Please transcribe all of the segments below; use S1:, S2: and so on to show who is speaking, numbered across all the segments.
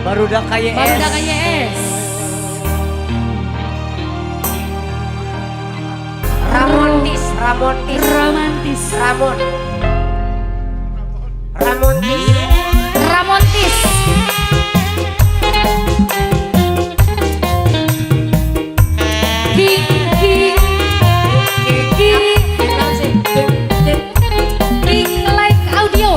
S1: Barudak KYS.
S2: Barudak KYS.
S3: Ramontis, Ramontis,
S2: Romantis.
S3: Ramontis.
S2: Ramontis. King Like Audio.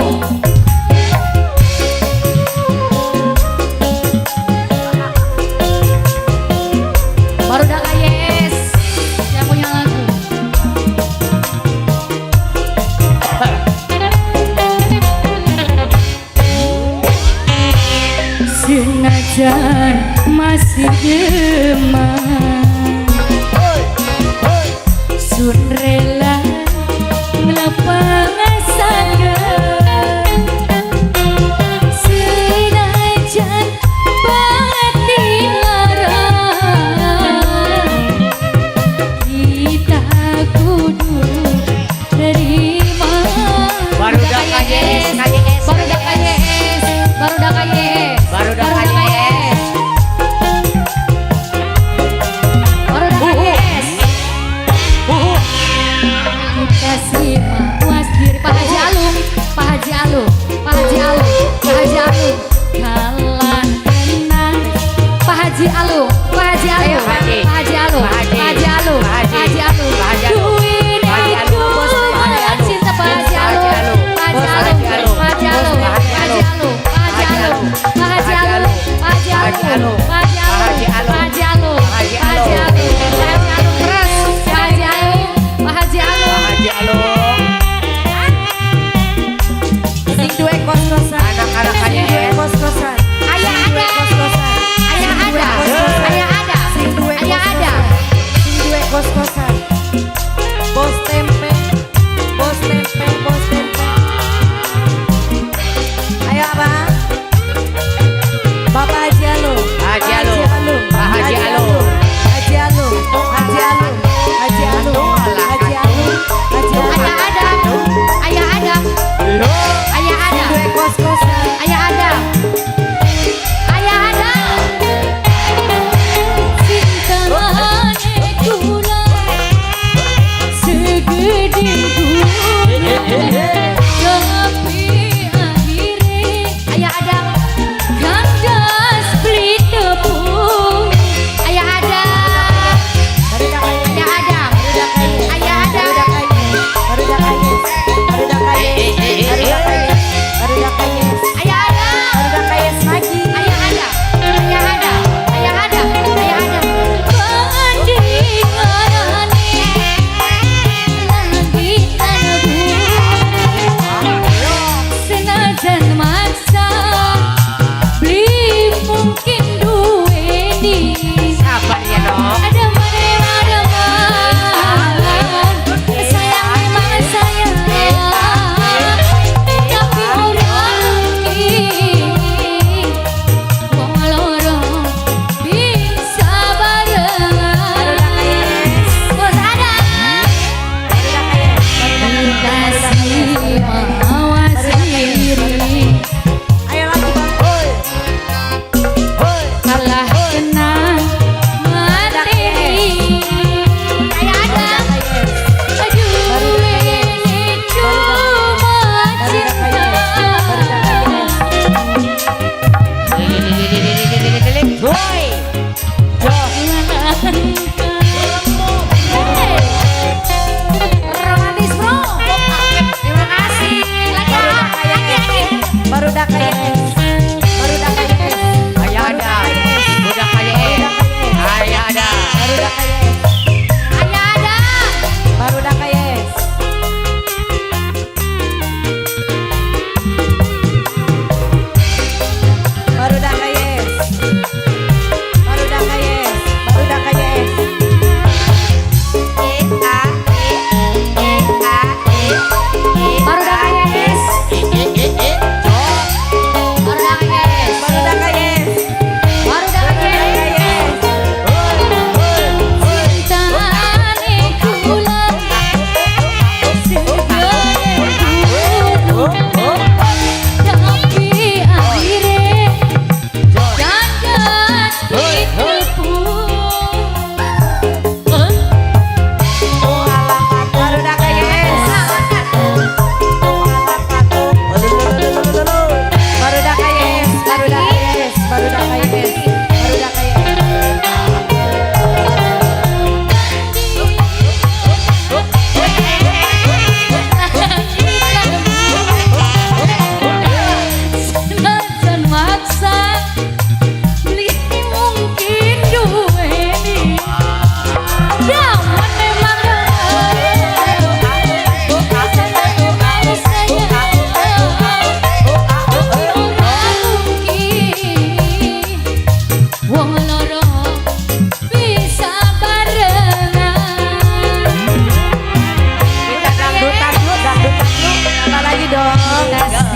S2: Barudak KYS yang punya lagu. Senajan masih demam, sun rela ngelepasakan. Senajan batin larang, kita kudu terima.
S3: Barudak KYS, KYS,
S2: Barudak KYS, Barudak KYS,
S3: Barudak KYS.
S2: Barudak KYS. Kita simak puas diri Pak Haji Alum, Pak Haji Alum, Pak Haji Alum, Pak Haji Alum. Kalah tenang, Pak Haji Alum, Pak Haji Alum,
S3: Pak Haji.
S2: Pak Haji Alum,
S3: Pak Haji.
S2: Pak Haji Alum,
S3: Pak
S2: Pak
S3: Haji.
S2: Haji Alum.
S3: Pak Haji Alum.
S2: Duit
S3: Pak Haji
S2: itu
S3: Alum, bos Pak Haji Alum.
S2: cinta Pak Haji Alum, Pak Haji
S3: Bos
S2: Alum,
S3: Pak Haji Alum.
S2: Pak Haji Alum,
S3: Bos
S2: Pak Haji Alum, Pak Haji Alum, Pak Haji Alum, Pak Haji Alum, Pak Haji Alum, Pak Haji Alum, Pak Haji Alum, Pak Haji Alum, Pak Haji Alum, Pak Haji Alum, Pak Haji Alum.
S3: Haji Alung.
S4: Sing duwe kos-kosan.
S3: Anak-anak KYS.
S4: Kos-kosan.
S2: Ayah ada,
S4: Kos-kosan.
S2: ayah ada, ayah ada,
S4: Sing duwe
S2: ayah ada.
S4: Sing duwe kos-kosan. Bos tempe. Bos tempe, bos tempe. Ayo Abang. Bapak Haji Alum.
S3: Haji Alum. Pak Haji Alum.
S4: Haji Alum. Haji Alum. Haji Alum. Haji Alum. Haji Alum.
S2: Ayah ada, ayah ada, ayah ada.
S4: Duwe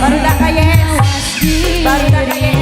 S4: Baru dah yes. Baru dah yes.